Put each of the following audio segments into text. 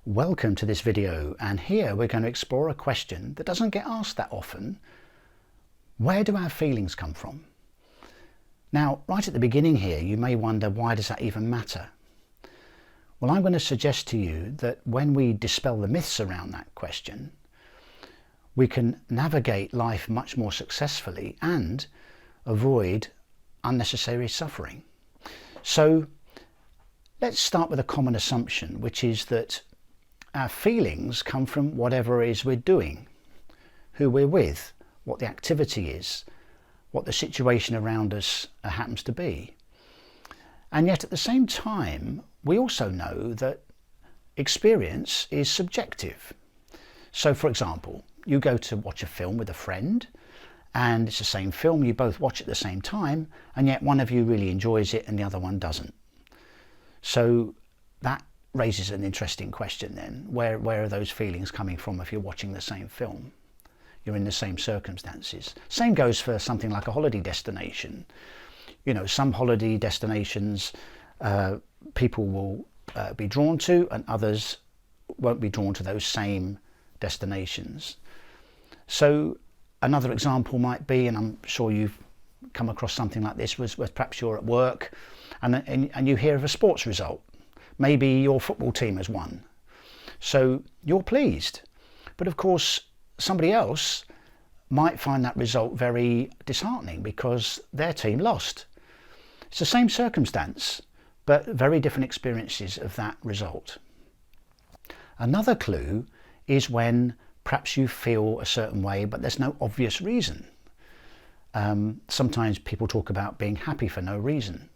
Welcome to this video, and here we're going to explore a question that doesn't get asked that often. Where do our feelings come from? Now, right at the beginning here, you may wonder, why does that even matter? Well, I'm going to suggest to you that when we dispel the myths around that question, we can navigate life much more successfully and avoid unnecessary suffering. So let's start with a common assumption, which is that our feelings come from whatever it is we're doing, who we're with, what the activity is, what the situation around us happens to be. And yet at the same time, we also know that experience is subjective. So for example, you go to watch a film with a friend, and it's the same film, you both watch at the same time, and yet one of you really enjoys it and the other one doesn't. So that raises an interesting question then. Where are those feelings coming from if you're watching the same film? You're in the same circumstances. Same goes for something like a holiday destination. You know, some holiday destinations people will be drawn to, and others won't be drawn to those same destinations. So another example might be, and I'm sure you've come across something like this, was perhaps you're at work and you hear of a sports result. Maybe your football team has won, so you're pleased. But of course, somebody else might find that result very disheartening because their team lost. It's the same circumstance, but very different experiences of that result. Another clue is when perhaps you feel a certain way, but there's no obvious reason. Sometimes people talk about being happy for no reason,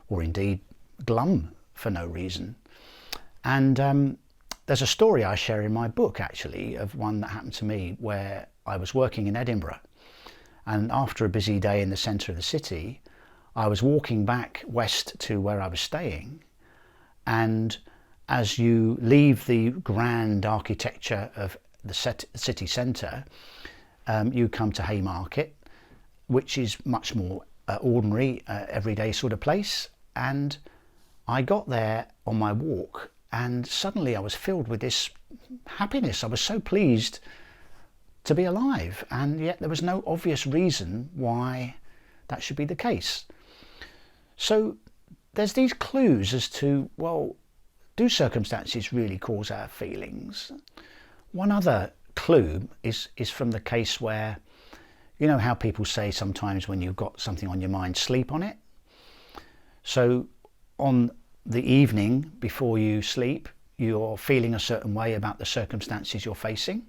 or indeed glum for no reason. And there's a story I share in my book, actually, of one that happened to me where I was working in Edinburgh, and after a busy day in the centre of the city, I was walking back west to where I was staying, and as you leave the grand architecture of the city centre, you come to Haymarket, which is much more ordinary, everyday sort of place. And I got there on my walk, and suddenly I was filled with this happiness. I was so pleased to be alive, and yet there was no obvious reason why that should be the case. So there's these clues as to, well, do circumstances really cause our feelings? One other clue is from the case where, you know how people say sometimes when you've got something on your mind, sleep on it. So on the evening before you sleep, you're feeling a certain way about the circumstances you're facing.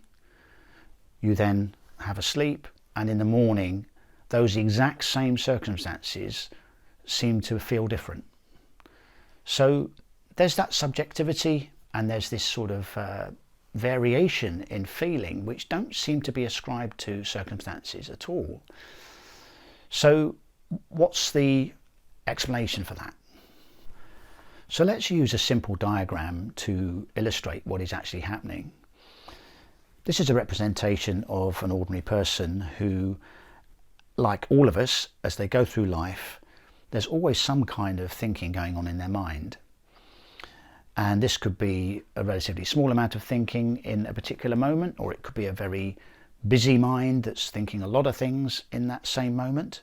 You then have a sleep, and in the morning, those exact same circumstances seem to feel different. So there's that subjectivity, and there's this sort of variation in feeling which don't seem to be ascribed to circumstances at all. So what's the explanation for that? So let's use a simple diagram to illustrate what is actually happening. This is a representation of an ordinary person who, like all of us, as they go through life, there's always some kind of thinking going on in their mind. And this could be a relatively small amount of thinking in a particular moment, or it could be a very busy mind that's thinking a lot of things in that same moment.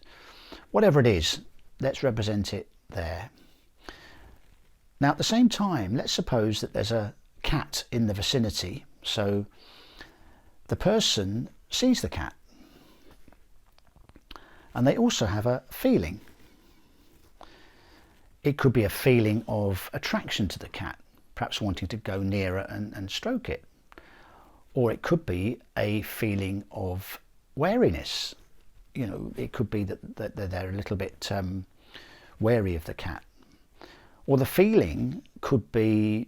Whatever it is, let's represent it there. Now at the same time, let's suppose that there's a cat in the vicinity. So the person sees the cat, and they also have a feeling. It could be a feeling of attraction to the cat, perhaps wanting to go nearer and stroke it. Or it could be a feeling of wariness. You know, it could be that they're a little bit wary of the cat. Or the feeling could be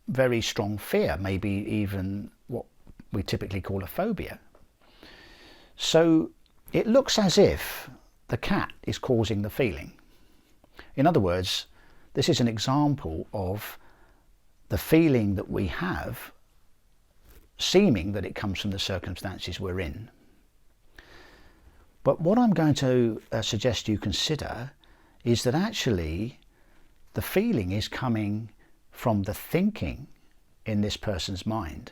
very strong fear, maybe even what we typically call a phobia. So it looks as if the cat is causing the feeling. In other words, this is an example of the feeling that we have seeming that it comes from the circumstances we're in. But what I'm going to suggest you consider is that actually the feeling is coming from the thinking in this person's mind.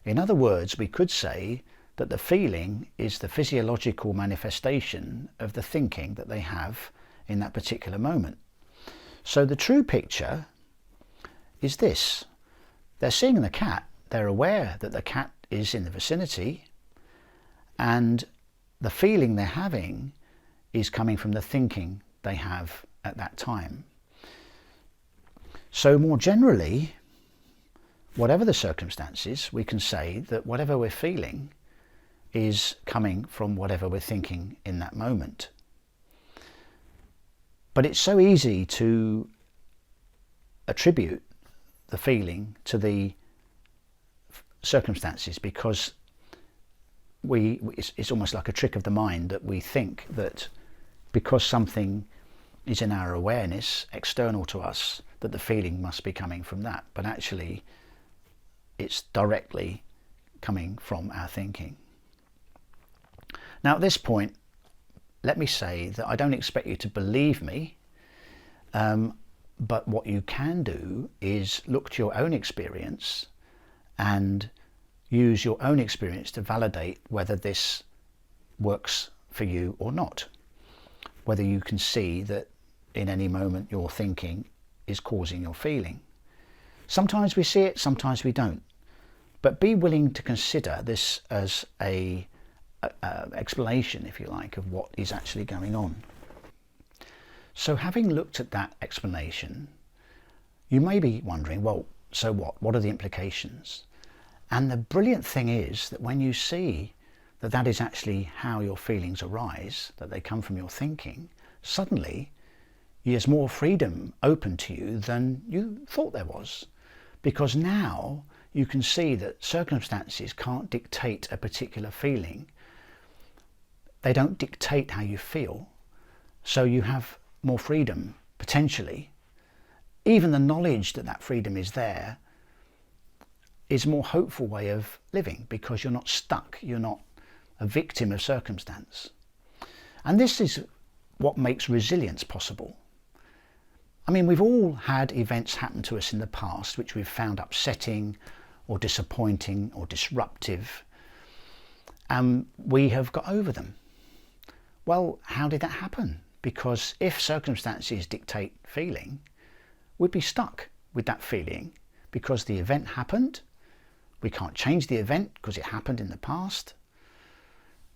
In other words, we could say that the feeling is the physiological manifestation of the thinking that they have in that particular moment. So the true picture is this. They're seeing the cat, they're aware that the cat is in the vicinity, and the feeling they're having is coming from the thinking they have at that time. So more generally, whatever the circumstances, we can say that whatever we're feeling is coming from whatever we're thinking in that moment. But it's so easy to attribute the feeling to the circumstances because it's almost like a trick of the mind that we think that because something is in our awareness, external to us, that the feeling must be coming from that. But actually, it's directly coming from our thinking. Now, at this point, let me say that I don't expect you to believe me, but what you can do is look to your own experience and use your own experience to validate whether this works for you or not. Whether you can see that in any moment your thinking is causing your feeling. Sometimes we see it, sometimes we don't. But be willing to consider this as a explanation, if you like, of what is actually going on. So having looked at that explanation, you may be wondering, well, so what? What are the implications? And the brilliant thing is that when you see that that is actually how your feelings arise, that they come from your thinking, suddenly there's more freedom open to you than you thought there was. Because now you can see that circumstances can't dictate a particular feeling. They don't dictate how you feel. So you have more freedom, potentially. Even the knowledge that that freedom is there is a more hopeful way of living because you're not stuck, you're not a victim of circumstance. And this is what makes resilience possible. I mean, we've all had events happen to us in the past which we've found upsetting or disappointing or disruptive, and we have got over them. Well, how did that happen? Because if circumstances dictate feeling, we'd be stuck with that feeling because the event happened. We can't change the event because it happened in the past.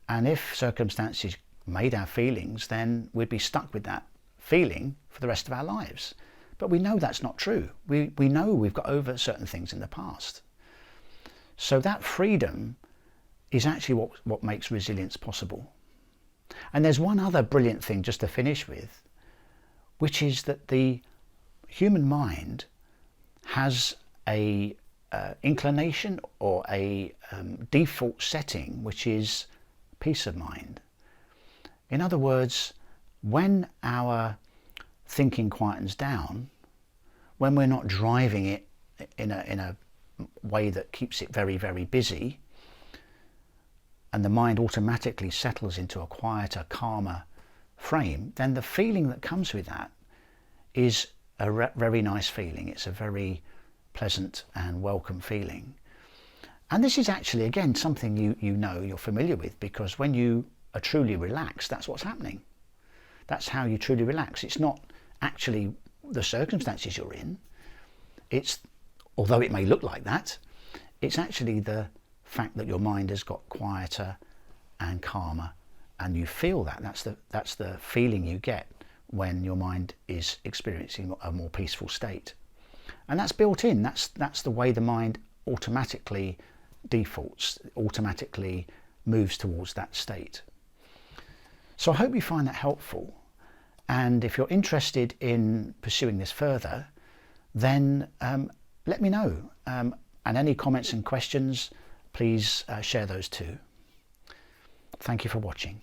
And if circumstances made our feelings, then we'd be stuck with that feeling for the rest of our lives. But we know that's not true. We know we've got over certain things in the past. So that freedom is actually what makes resilience possible. And there's one other brilliant thing just to finish with, which is that the human mind has a inclination or a default setting, which is peace of mind. In other words, when our thinking quietens down, when we're not driving it in a way that keeps it very, very busy, and the mind automatically settles into a quieter, calmer frame, then the feeling that comes with that is a very nice feeling. It's a very pleasant and welcome feeling. And this is actually, again, something you know, you're familiar with, because when you are truly relaxed, that's what's happening. That's how you truly relax. It's not actually the circumstances you're in. It's, although it may look like that, it's actually the fact that your mind has got quieter and calmer, and you feel that. That's the feeling you get when your mind is experiencing a more peaceful state. And that's built in. That's the way the mind automatically defaults, automatically moves towards that state. So I hope you find that helpful. And if you're interested in pursuing this further, then let me know. And any comments and questions, please share those too. Thank you for watching.